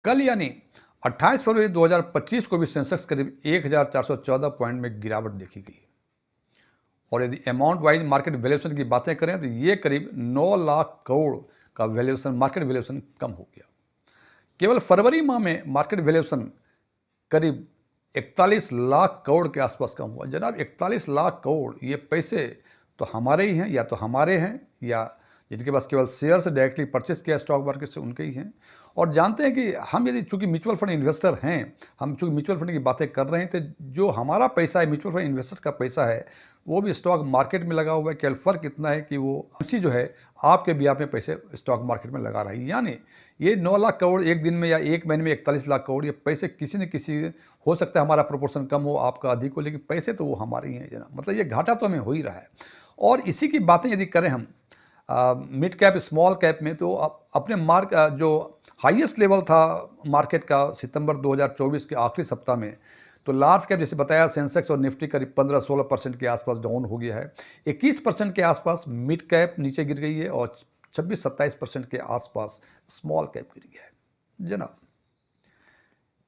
कल यानी 28 फरवरी 2025 को भी सेंसेक्स करीब 1414 पॉइंट में गिरावट देखी गई और यदि अमाउंट वाइज मार्केट वैल्यूएशन की बातें करें तो ये करीब 9 लाख करोड़ का वैल्यूएशन मार्केट वैल्यूएशन कम हो गया। केवल फरवरी माह में मार्केट वैल्यूएशन करीब 41 लाख करोड़ के आसपास कम हुआ। जनाब 41 लाख करोड़ ये पैसे तो हमारे ही हैं, या तो हमारे हैं या जिनके पास केवल शेयर से डायरेक्टली परचेस किया स्टॉक मार्केट से उनके ही हैं। और जानते हैं कि हम यदि चूंकि म्यूचुअल फंड इन्वेस्टर हैं, हम चूंकि म्यूचुअल फंड की बातें कर रहे हैं, तो जो हमारा पैसा है म्यूचुअल फंड इन्वेस्टर का पैसा है वो भी स्टॉक मार्केट में लगा हुआ है। केवल फर्क इतना है कि वो एमसी जो है आपके भी आप में पैसे स्टॉक मार्केट में लगा रहा है। यानी ये 9 लाख करोड़ एक दिन में या एक महीने में 41 लाख करोड़ ये पैसे किसी न किसी, हो सकता है हमारा प्रोपोर्शन कम हो आपका अधिक हो, लेकिन पैसे तो वो हमारे ही हैं जना। मतलब ये घाटा तो हमें हो ही रहा है। और इसी की बातें यदि करें हम मिड कैप स्मॉल कैप में, तो अपने मार्क जो हाईएस्ट लेवल था मार्केट का सितंबर 2024 के आखिरी सप्ताह में, तो लार्ज कैप जैसे बताया सेंसेक्स और निफ्टी करीब 15-16% के आसपास डाउन हो गया है। 21% के आसपास मिड कैप नीचे गिर गई है और 26-27% के आसपास स्मॉल कैप गिर गया है जनाब।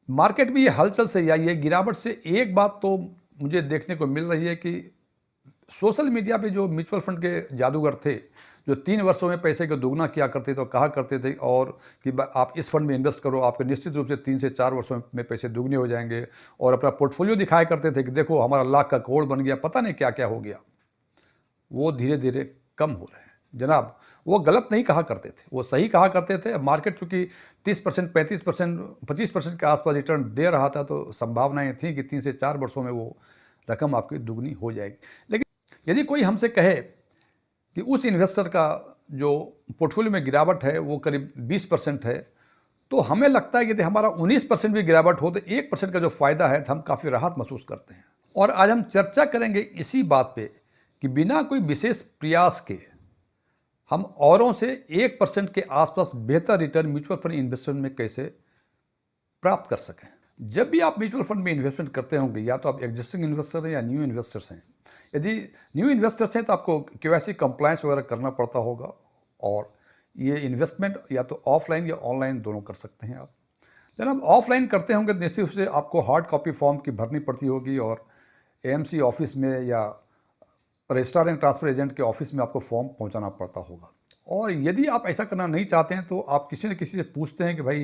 मार्केट में ये हलचल से या ये गिरावट से एक बात तो मुझे देखने को मिल रही है कि सोशल मीडिया पे जो म्यूचुअल फंड के जादूगर थे, जो 3 वर्षों में पैसे को दुगना किया करते थे और कहा करते थे और कि आप इस फंड में इन्वेस्ट करो, आपके निश्चित रूप से 3 से 4 वर्षों में पैसे दुगने हो जाएंगे, और अपना पोर्टफोलियो दिखाया करते थे कि देखो हमारा लाख का करोड़ बन गया, पता नहीं क्या क्या हो गया, वो धीरे धीरे कम हो रहे हैं जनाब। वो गलत नहीं कहा करते थे, वो सही कहा करते थे। मार्केट चूंकि 30%, 35%, 25% के आसपास रिटर्न दे रहा था, तो संभावनाएं थी कि 3 से 4 वर्षों में वो रकम आपकी दुगनी हो जाएगी। लेकिन यदि कोई हमसे कहे कि उस इन्वेस्टर का जो पोर्टफोलियो में गिरावट है वो करीब 20% है, तो हमें लगता है कि यदि हमारा 19% भी गिरावट हो तो 1% का जो फायदा है तो हम काफ़ी राहत महसूस करते हैं। और आज हम चर्चा करेंगे इसी बात पे कि बिना कोई विशेष प्रयास के हम औरों से 1% के आसपास बेहतर रिटर्न म्यूचुअल फंड इन्वेस्टमेंट में कैसे प्राप्त कर सकें। जब भी आप म्यूचुअल फंड में इन्वेस्टमेंट करते होंगे, या तो आप एग्जिस्टिंग इन्वेस्टर हैं या न्यू इन्वेस्टर्स हैं। यदि न्यू इन्वेस्टर्स हैं तो आपको केवाईसी कंप्लायंस वगैरह करना पड़ता होगा, और ये इन्वेस्टमेंट या तो ऑफलाइन या ऑनलाइन दोनों कर सकते हैं आप। जनाब ऑफलाइन करते होंगे तो निश्चित रूप से आपको हार्ड कॉपी फॉर्म की भरनी पड़ती होगी, और एएमसी ऑफिस में या रजिस्ट्रार एंड ट्रांसफर एजेंट के ऑफिस में आपको फॉर्म पहुंचाना पड़ता होगा। और यदि आप ऐसा करना नहीं चाहते हैं तो आप किसी न किसी से पूछते हैं कि भाई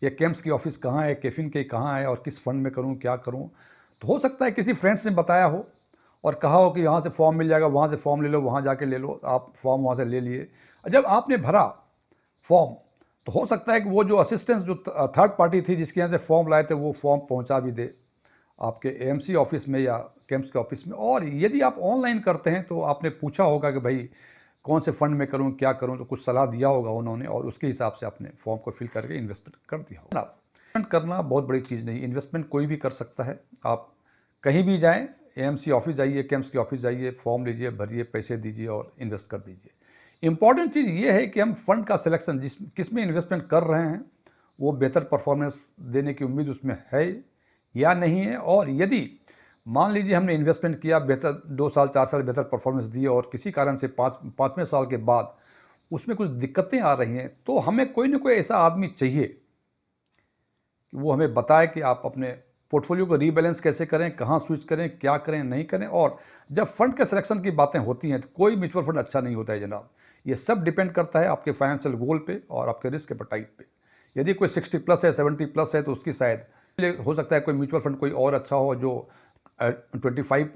ये केम्स की ऑफिस कहाँ है, केफिन के कहाँ है, और किस फंड में करूँ, क्या करूँ। तो हो सकता है किसी फ्रेंड्स ने बताया हो और कहा हो कि यहाँ से फॉर्म मिल जाएगा, वहाँ से फॉर्म ले लो, वहाँ जाके ले लो। आप फॉर्म वहाँ से ले लिए, जब आपने भरा फॉर्म तो हो सकता है कि वो जो असिस्टेंस जो थर्ड पार्टी थी जिसके यहाँ से फॉर्म लाए थे वो फॉर्म पहुँचा भी दे आपके एएमसी ऑफिस में या केम्स के ऑफिस में। और यदि आप ऑनलाइन करते हैं तो आपने पूछा होगा कि भाई कौन से फंड में करूं, क्या करूं, तो कुछ सलाह दिया होगा उन्होंने, और उसके हिसाब से आपने फॉर्म को फिल करके इन्वेस्टमेंट कर दिया होगा। इन्वेस्टमेंट करना बहुत बड़ी चीज़ नहीं, इन्वेस्टमेंट कोई भी कर सकता है। आप कहीं भी जाएं, एएमसी ऑफिस जाइए, केम्स के ऑफिस जाइए, फॉर्म लीजिए, भरिए, पैसे दीजिए और इन्वेस्ट कर दीजिए। इंपॉर्टेंट चीज़ ये है कि हम फंड का सिलेक्शन किस में इन्वेस्टमेंट कर रहे हैं वो बेहतर परफॉर्मेंस देने की उम्मीद उसमें है या नहीं है। और यदि मान लीजिए हमने इन्वेस्टमेंट किया, बेहतर 2 साल 4 साल बेहतर परफॉर्मेंस दी, और किसी कारण से 5वें साल के बाद उसमें कुछ दिक्कतें आ रही हैं, तो हमें कोई ना कोई ऐसा आदमी चाहिए कि वो हमें बताए कि आप अपने पोर्टफोलियो को रीबैलेंस कैसे करें, कहाँ स्विच करें, क्या करें, नहीं करें। और जब फंड के सिलेक्शन की बातें होती हैं तो कोई म्यूचुअल फंड अच्छा नहीं होता है जनाब। ये सब डिपेंड करता है आपके फाइनेंशियल गोल पे और आपके रिस्क एपेटाइट पे। यदि कोई 60+ है, 70+ है, तो उसकी शायद हो सकता है कोई म्यूचुअल फंड कोई और अच्छा हो, जो 25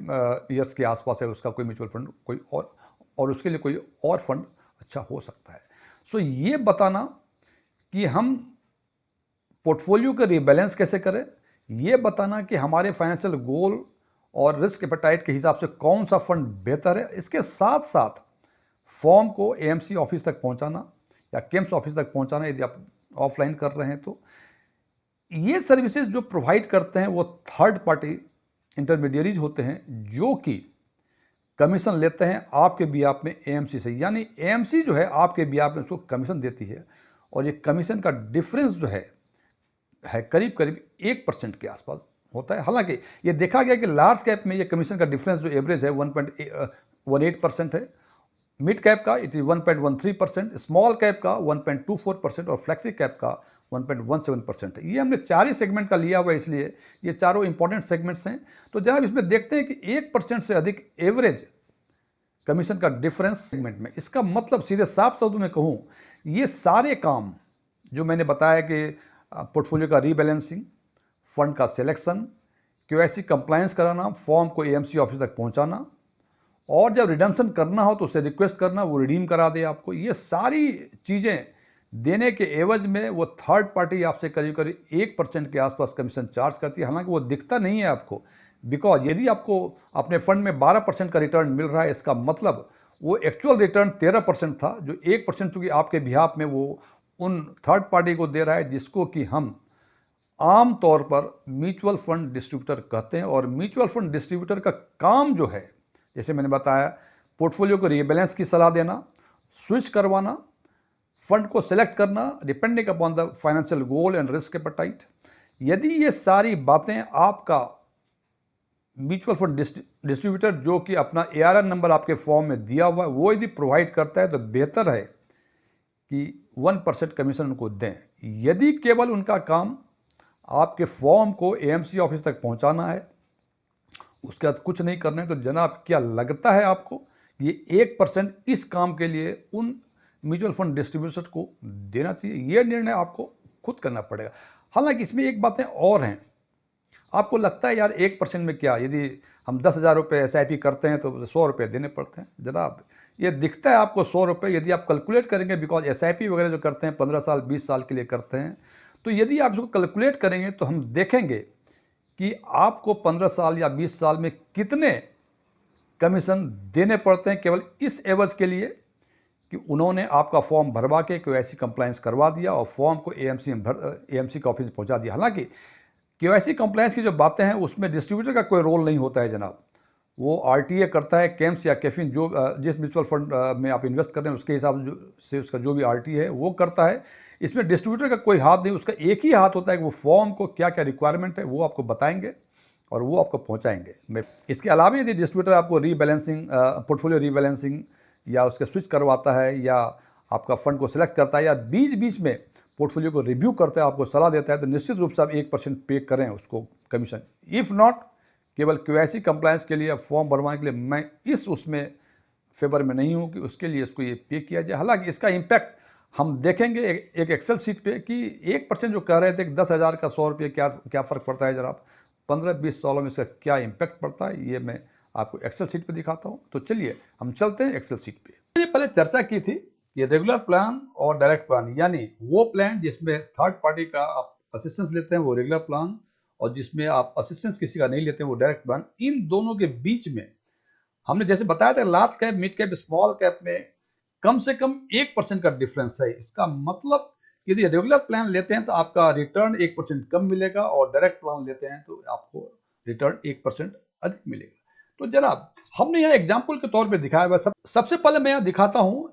ईयर्स के आसपास है उसका कोई म्यूचुअल फंड कोई और उसके लिए कोई और फंड अच्छा हो सकता है। सो ये बताना कि हम पोर्टफोलियो का रीबैलेंस कैसे करें, ये बताना कि हमारे फाइनेंशियल गोल और रिस्क एपेटाइट के हिसाब से कौन सा फंड बेहतर है, इसके साथ साथ फॉर्म को एएमसी ऑफिस तक पहुंचाना या केम्स ऑफिस तक पहुंचाना यदि आप ऑफलाइन कर रहे हैं तो। ये सर्विसेज जो प्रोवाइड करते हैं वो थर्ड पार्टी इंटरमीडियरीज होते हैं, जो कि कमीशन लेते हैं आपके बिहाफ में एएमसी से। यानी एएमसी जो है आपके बिहाफ में उसको कमीशन देती है, और ये कमीशन का डिफरेंस जो है करीब करीब 1% के आसपास होता है। हालांकि ये देखा गया कि लार्ज कैप में ये कमीशन का डिफरेंस जो एवरेज है 1.18% है, मिड कैप का इट इज 1.13%, स्मॉल कैप का 1.24% और फ्लेक्सी कैप का 1.17% है। ये हमने 4 ही सेगमेंट का लिया हुआ है, इसलिए ये चारों इंपॉर्टेंट सेगमेंट्स हैं। तो जनाब इसमें देखते हैं कि 1% से अधिक एवरेज कमीशन का डिफरेंस सेगमेंट में। इसका मतलब सीधे साफ शब्दों में कहूँ, ये सारे काम जो मैंने बताया कि पोर्टफोलियो का रीबैलेंसिंग, फंड का सिलेक्शन, केवाईसी कंप्लायंस कराना, फॉर्म को एएमसी ऑफिस तक पहुंचाना, और जब रिडम्पशन करना हो तो उसे रिक्वेस्ट करना, वो रिडीम करा दे आपको, ये सारी चीज़ें देने के एवज में वो थर्ड पार्टी आपसे करीब करीब 1% के आसपास कमीशन चार्ज करती है। हालांकि वो दिखता नहीं है आपको, बिकॉज यदि आपको अपने फंड में 12% का रिटर्न मिल रहा है, इसका मतलब वो एक्चुअल रिटर्न 13% था, जो 1% चूंकि आपके बिहाफ में वो उन थर्ड पार्टी को दे रहा है, जिसको कि हम आम तौर पर म्यूचुअल फंड डिस्ट्रीब्यूटर कहते हैं। और म्यूचुअल फंड डिस्ट्रीब्यूटर का काम जो है, जैसे मैंने बताया, पोर्टफोलियो को रीबैलेंस की सलाह देना, स्विच करवाना, फंड को सिलेक्ट करना depending upon the financial goal and risk appetite. यदि ये सारी बातें आपका म्यूचुअल फंड डिस्ट्रीब्यूटर जो कि अपना एआरएन नंबर आपके फॉर्म में दिया हुआ है वो यदि प्रोवाइड करता है, तो बेहतर है कि 1% कमीशन उनको दें। यदि केवल उनका काम आपके फॉर्म को एएमसी ऑफिस तक पहुंचाना है, उसके बाद कुछ नहीं करना है, तो जनाब क्या लगता है आपको ये 1% इस काम के लिए उन म्यूचुअल फंड डिस्ट्रीब्यूटर को देना चाहिए? ये निर्णय आपको खुद करना पड़ेगा। हालांकि इसमें एक बातें और हैं। आपको लगता है यार 1% में क्या, यदि हम 10,000 रुपये SIP करते हैं तो 100 रुपये देने पड़ते हैं। जनाब ये दिखता है आपको 100 रुपये, यदि आप कैलकुलेट करेंगे, बिकॉज SIP वगैरह जो करते हैं 15 साल 20 साल के लिए करते हैं, तो यदि आप इसको कैलकुलेट करेंगे तो हम देखेंगे कि आपको 15 साल या 20 साल में कितने कमीशन देने पड़ते हैं, केवल इस एवज के लिए कि उन्होंने आपका फॉर्म भरवा के केवाईसी कंप्लायंस करवा दिया और फॉर्म को एएमसी के ऑफिस में पहुंचा दिया। हालांकि केवाईसी कंप्लायंस की जो बातें हैं उसमें डिस्ट्रीब्यूटर का कोई रोल नहीं होता है जनाब। वो आरटीए करता है, केम्स या कैफिन, जो जिस म्यूचुअल फंड में आप इन्वेस्ट कर रहे हैं उसके हिसाब से उसका जो भी आरटीए है वो करता है। इसमें डिस्ट्रीब्यूटर का कोई हाथ नहीं, उसका एक ही हाथ होता है कि वो फॉर्म को क्या क्या रिक्वायरमेंट है वो आपको बताएंगे और वो आपको पहुंचाएंगे। इसके अलावा यदि डिस्ट्रीब्यूटर आपको रीबैलेंसिंग, पोर्टफोलियो रीबैलेंसिंग या उसके स्विच करवाता है, या आपका फंड को सिलेक्ट करता है, या बीच बीच में पोर्टफोलियो को रिव्यू करता है, आपको सलाह देता है, तो निश्चित रूप से आप 1% पे करें उसको कमीशन। इफ़ नॉट, केवल केवाईसी कंप्लायंस के लिए, फॉर्म भरवाने के लिए मैं इस उसमें फेवर में नहीं हूं कि उसके लिए इसको ये पे किया जाए। हालांकि इसका इम्पैक्ट हम देखेंगे एक एक्सेल शीट पे कि 1% जो कह रहे थे कि 10,000 का 100 रुपये क्या फ़र्क पड़ता है, जरा 15-20 सालों में इसका क्या इम्पैक्ट पड़ता है, ये मैं आपको एक्सेल शीट पे दिखाता हूँ। तो चलिए हम चलते हैं एक्सेल शीट पे। ये पहले चर्चा की थी, ये रेगुलर प्लान और डायरेक्ट प्लान, यानी वो प्लान जिसमें थर्ड पार्टी का आप असिस्टेंस लेते हैं वो रेगुलर प्लान, और जिसमें आप असिस्टेंस किसी का नहीं लेते हैं वो डायरेक्ट प्लान। इन दोनों के बीच में हमने जैसे बताया था, large cap, mid cap, small cap में कम से कम 1% का डिफरेंस है। इसका मतलब यदि रेगुलर प्लान लेते हैं तो आपका रिटर्न 1% कम मिलेगा, और डायरेक्ट प्लान लेते हैं तो आपको रिटर्न 1% अधिक मिलेगा। तो जनाब हमने यहाँ एग्जाम्पल के तौर पे दिखाया हुआ। सबसे पहले मैं यहाँ दिखाता हूँ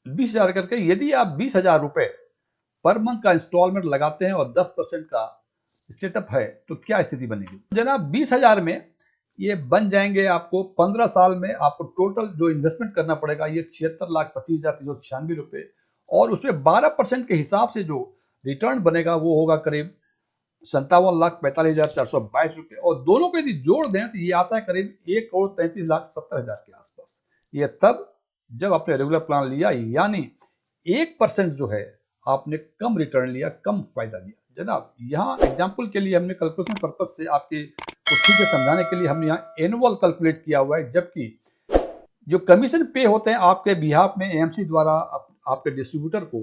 20,000 करके। यदि आप 20,000 रुपए पर मंथ का इंस्टॉलमेंट लगाते हैं और 10% का स्टेटअप है तो क्या स्थिति बनेगी। जनाब 20,000 में ये बन जाएंगे आपको 15 साल में आपको टोटल जो इन्वेस्टमेंट करना पड़ेगा ये 76,25,396 रुपये, और उसमें 12% के हिसाब से जो रिटर्न बनेगा वो होगा करीब 57,45,422 रुपये, और दोनों को यदि जोड़ दें तो ये आता है करीब 1,33,70,000 के आसपास। ये तब जब आपने रेगुलर प्लान लिया, यानी 1% जो है आपने कम रिटर्न लिया, कम फायदा लिया। जनाब यहाँ एग्जाम्पल के लिए हमने कैलकुलेशन पर्पज से आपके को ठीक से समझाने के लिए हमने यहाँ एनुअल कैलकुलेट किया हुआ है, जबकि जो कमीशन पे होते हैं आपके बिहाफ में एएमसी द्वारा आपके डिस्ट्रीब्यूटर को,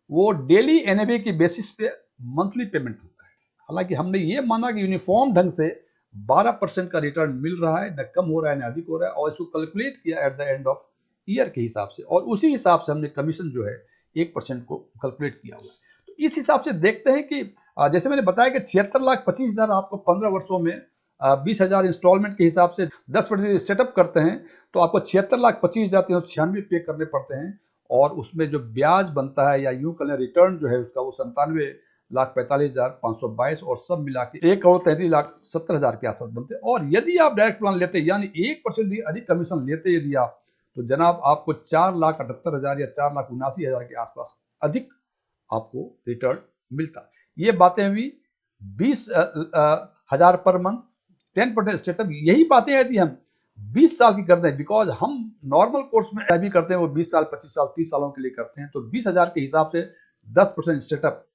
वो डेली एनएबी की बेसिस पे मंथली पेमेंट होता है। हालांकि हमने ये माना कि यूनिफॉर्म ढंग से 12% का रिटर्न मिल रहा है, न कम हो रहा है न अधिक हो रहा है, और इसको कैलकुलेट किया at the end of year के हिसाब से, और उसी हिसाब से हमने कमीशन जो है 1% को कैलकुलेट किया हुआ है। तो इस हिसाब से देखते हैं कि जैसे मैंने बताया कि 76,25,000 आपको 15 वर्षों में 20,000 इंस्टॉलमेंट के हिसाब से 10% सेटअप करते हैं तो आपको 76,25,396 पे करने पड़ते हैं, और उसमें जो ब्याज बनता है या यूं कहें रिटर्न जो है उसका वो 97,45,522, और सब मिला के 1,33,70,000 के आसपास बनते हैं। और यदि आप डायरेक्ट प्लान लेते यानी 1% अधिक कमीशन लेते यदि आप, तो जनाब आपको 4,78,000 या 4,79,000 के आसपास अधिक आपको रिटर्न मिलता। ये बातें हुई 20,000 पर मंथ, 10% स्टेटअप। यही बातें यदि हम 20 साल की करते हैं, बिकॉज हम नॉर्मल कोर्स में भी करते हैं वो 20 साल, 25 साल, 30 सालों के लिए करते हैं, तो 20,000 के हिसाब से 10% स्टेटअप,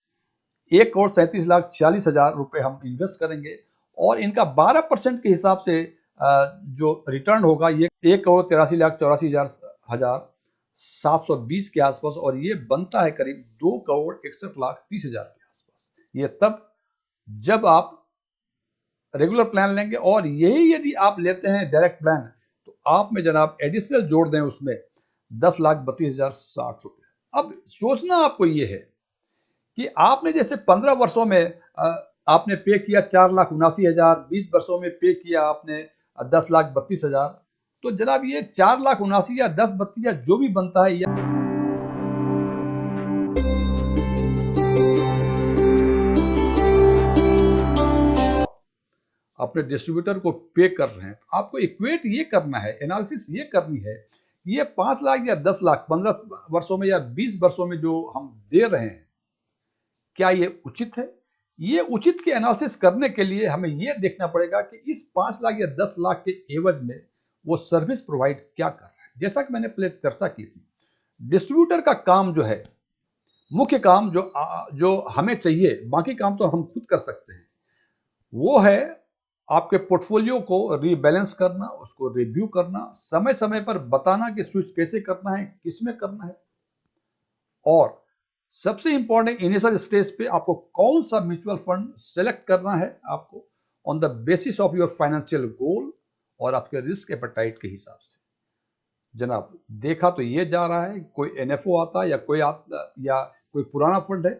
1,37,46,000 रुपए हम इन्वेस्ट करेंगे, और इनका 12% के हिसाब से जो रिटर्न होगा ये 1,83,84,720 के आसपास, और ये बनता है करीब 2,61,30,000 के आसपास। ये तब जब आप रेगुलर प्लान लेंगे, और यही यदि आप लेते हैं डायरेक्ट प्लान, तो आप में जनाब एडिशनल जोड़ दें उसमें 10,32,060 रुपए। अब सोचना आपको ये है कि आपने जैसे 15 वर्षों में आपने पे किया 4,79,000, 20 वर्षों में पे किया आपने 10,32,000, तो जनाब ये 4,79,000 या 10,32 या जो भी बनता है, या अपने डिस्ट्रीब्यूटर को पे कर रहे हैं, आपको इक्वेट ये करना है, एनालिसिस ये करनी है, ये 5 लाख या 10 लाख 15 वर्षों में या 20 वर्षों में जो हम दे रहे हैं, क्या ये उचित है? ये उचित के एनालिसिस करने के लिए हमें ये देखना पड़ेगा कि इस 5 लाख या 10 लाख के एवज में वो सर्विस प्रोवाइड क्या कर रहा है। जैसा कि मैंने पहले चर्चा की थी, डिस्ट्रीब्यूटर का काम जो है, मुख्य काम जो हमें चाहिए, बाकी काम तो हम खुद कर सकते हैं, वो है आपके पोर्टफोलियो को रीबैलेंस करना, उसको रिव्यू करना, समय समय पर बताना कि स्विच कैसे करना है, किसमें करना है, और सबसे इंपॉर्टेंट इनिशियल स्टेज पे आपको कौन सा म्यूचुअल फंड सेलेक्ट करना है, आपको on the basis of your financial goal और आपके रिस्क एपेटाइट के हिसाब से। जनाब देखा तो ये जा रहा है, कोई एनएफओ आता है या कोई पुराना फंड है,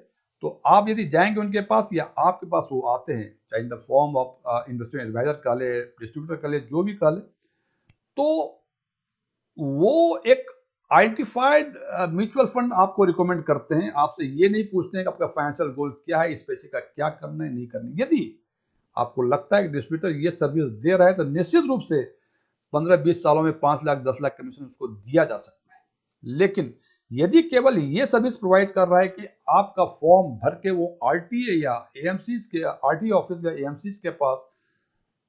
तो आप यदि जाएंगे उनके पास या आपके पास वो आते हैं, चाहे in the form of investment advisor का ले, डिस्ट्रीब्यूटर का ले, जो भी का ले, तो वो एक आइडेंटिफाइड म्यूचुअल फंड आपको रिकमेंड करते हैं। आपसे ये नहीं पूछते हैं कि आपका फाइनेंशियल गोल क्या है, इस पैसे का क्या करना है, नहीं करना है। यदि आपको लगता है कि डिस्ट्रीब्यूटर ये सर्विस दे रहा है, तो निश्चित रूप से 15-20 सालों में 5 लाख 10 लाख कमीशन उसको दिया जा सकता है। लेकिन यदि केवल ये सर्विस प्रोवाइड कर रहा है कि आपका फॉर्म भर के वो आरटीए या एएमसीज के, आरटीए ऑफिस या एएमसीज के पास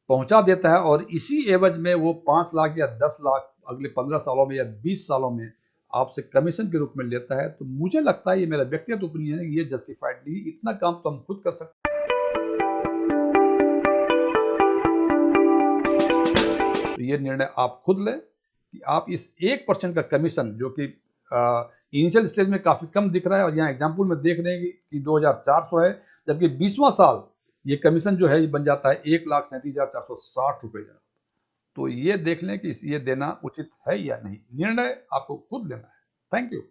पहुंचा देता है, और इसी एवज में वो 5 लाख या 10 लाख अगले 15 सालों में या 20 सालों में आपसे कमीशन के रूप में लेता है, तो मुझे लगता है, ये मेरा व्यक्तिगत ओपिनियन है, ये जस्टिफाइड नहीं। इतना काम तो हम खुद कर सकते हैं। तो ये निर्णय आप खुद लें कि आप इस 1% का कमीशन, जो कि इनिशियल स्टेज में काफी कम दिख रहा है, और यहाँ एग्जाम्पल में देख रहे हैं कि 2,400 है, जबकि 20वां साल ये कमीशन जो है ये बन जाता है 1,37,460 रुपए। तो ये देख लें कि ये देना उचित है या नहीं। निर्णय आपको खुद लेना है। Thank you.